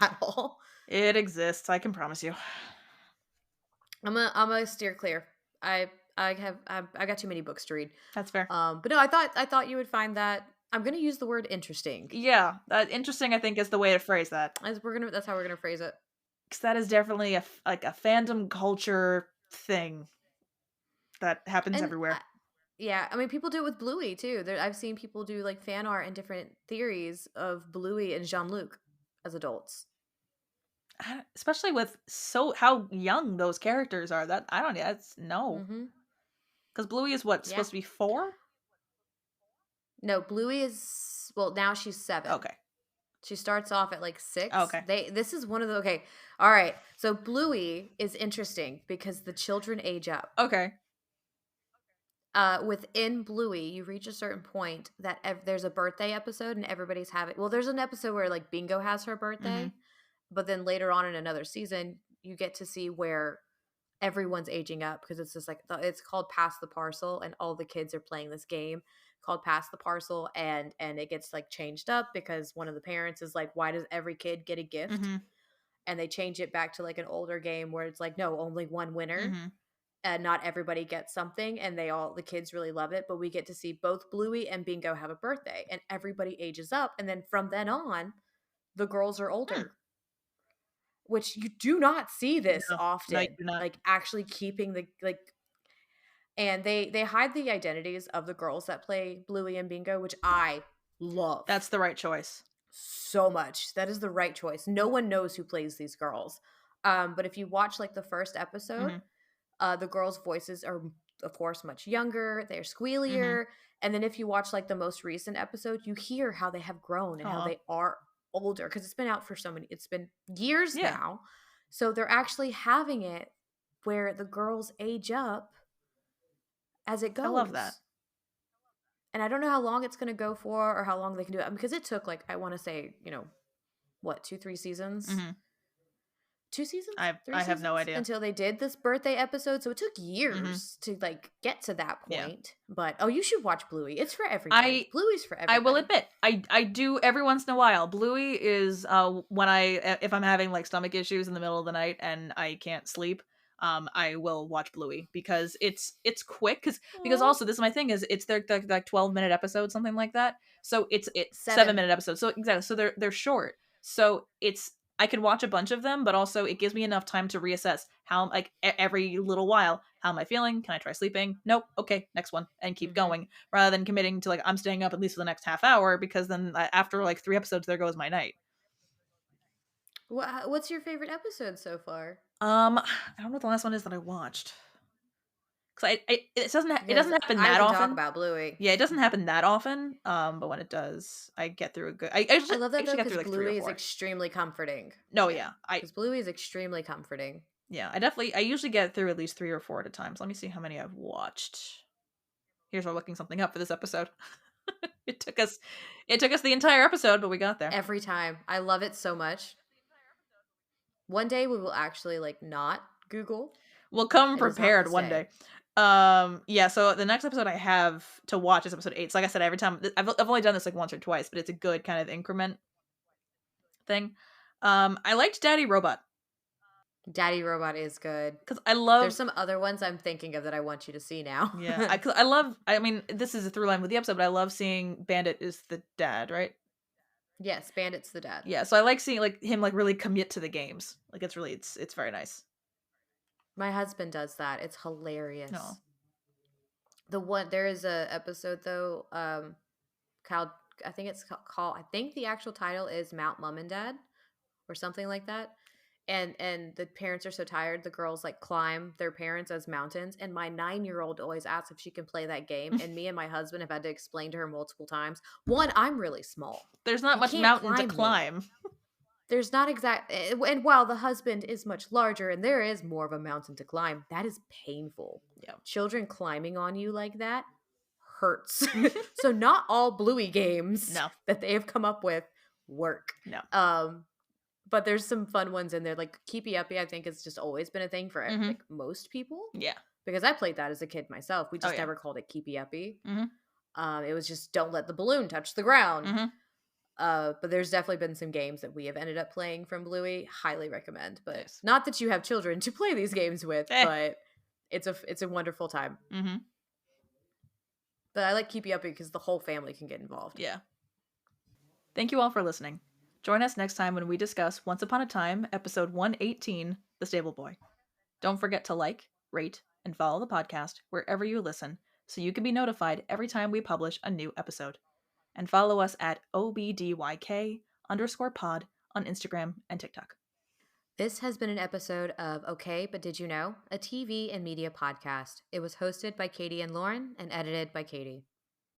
at all. It exists. I can promise you. I'm a steer clear. I got too many books to read. That's fair. But no, I thought you would find that I'm gonna use the word interesting. Yeah, interesting. I think is the way to phrase that. As we're gonna that's how we're gonna phrase it. Because that is definitely like a fandom culture thing that happens And everywhere. yeah, I mean, people do it with Bluey too. I've seen people do like fan art and different theories of Bluey and Jean Luc as adults. Especially with how young those characters are. That I don't. That's no. Mm-hmm. Because Bluey is what Yeah. supposed to be 4. No, Bluey is well now she's 7. Okay. She starts off at like 6. Okay. This is one of the okay. All right. So Bluey is interesting because the children age up. Okay. Within Bluey, you reach a certain point that there's a birthday episode and everybody's having. Well, there's an episode where like Bingo has her Mm-hmm. birthday, but then later on in another season, you get to see where everyone's aging up because it's just like it's called Pass the Parcel, and all the kids are playing this game called Pass the Parcel, and it gets like changed up because one of the parents is like, "Why does every kid get a gift?" Mm-hmm. and they change it back to like an older game where it's like, no, only one winner. Mm-hmm. And not everybody gets something, and the kids really love it, but we get to see both Bluey and Bingo have a birthday, and everybody ages up, and then from then on, the girls are Hmm. older, which you do not see this No, you often, do not. like actually keeping the like. And they hide the identities of the girls that play Bluey and Bingo, which I love. That's the right choice. So much. That is the right choice. No one knows who plays these girls. But if you watch like the first episode, the girls' voices are, of course, much younger. They're squealier. And then if you watch like the most recent episode, you hear how they have grown and how Aw. they are older, because it's been out for it's been years Yeah. now. So they're actually having it where the girls age up as it goes. I love that. And I don't know how long it's going to go for or how long they can do it, because it took like, I want to say, what, 2-3 seasons? Mm-hmm. 2 seasons? I 3 have seasons? no idea. Until they did this birthday episode. So it took years to like get to that point. Yeah. But you should watch Bluey. It's for everybody. Bluey's for everybody. I will admit, I do every once in a while. Bluey is when if I'm having like stomach issues in the middle of the night and I can't sleep, I will watch Bluey because it's quick, because also this is my thing, is it's their like 12-minute episodes, something like that. So it's 7-minute episodes. So exactly. So they're short. So I can watch a bunch of them, but also it gives me enough time to reassess how, like, every little while, how am I feeling? Can I try sleeping? Nope. Okay, next one, and keep going, rather than committing to like, I'm staying up at least for the next half hour, because then after like 3 episodes, there goes my night. What's your favorite episode so far? I don't know what the last one is that I watched. Because it doesn't happen I that can often. talk about Bluey. Yeah, it doesn't happen that often. But when it does, I get through a good. I love that though, because like Bluey is extremely comforting. No, yeah, because Bluey is extremely comforting. Yeah, I usually get through at least 3 or 4 at a time. So let me see how many I've watched. Here's while looking something up for this episode. It took us the entire episode, but we got there. Every time. I love it so much. One day we will actually like not Google. We'll come prepared one day. Yeah, so the next episode I have to watch is episode 8. So like I said, every time I've only done this like once or twice, but it's a good kind of increment thing. I liked Daddy Robot. Daddy Robot is good, because I love. There's some other ones I'm thinking of that I want you to see now. Yeah, I love. I mean, this is a through line with the episode, but I love seeing Bandit is the dad, right? Yes, Bandit's the dad. Yeah, so I like seeing like him like really commit to the games. Like it's very nice. My husband does that. It's hilarious. No. There is a episode though, I think it's called, I think the actual title is Mount Mom and Dad or something like that. And the parents are so tired, the girls like climb their parents as mountains, and my 9-year-old always asks if she can play that game, and me and my husband have had to explain to her multiple times. One, I'm really small. There's not much mountain to climb. There's not and while the husband is much larger and there is more of a mountain to climb, that is painful. Yeah. Children climbing on you like that hurts. So not all Bluey games that they have come up with work. No. But there's some fun ones in there. Like Keepy Uppy, I think, has just always been a thing for like most people. Yeah. Because I played that as a kid myself. We just never called it Keepy Uppy. It was just don't let the balloon touch the ground. But there's definitely been some games that we have ended up playing from Bluey. Highly recommend. But not that you have children to play these games with, but it's a wonderful time. But I like Keepy Uppy because the whole family can get involved. Yeah. Thank you all for listening. Join us next time when we discuss Once Upon a Time, episode 118, The Stable Boy. Don't forget to like, rate, and follow the podcast wherever you listen so you can be notified every time we publish a new episode. And follow us at OBDYK_pod on Instagram and TikTok. This has been an episode of Okay, But Did You Know? A TV and media podcast. It was hosted by Katie and Lauren and edited by Katie.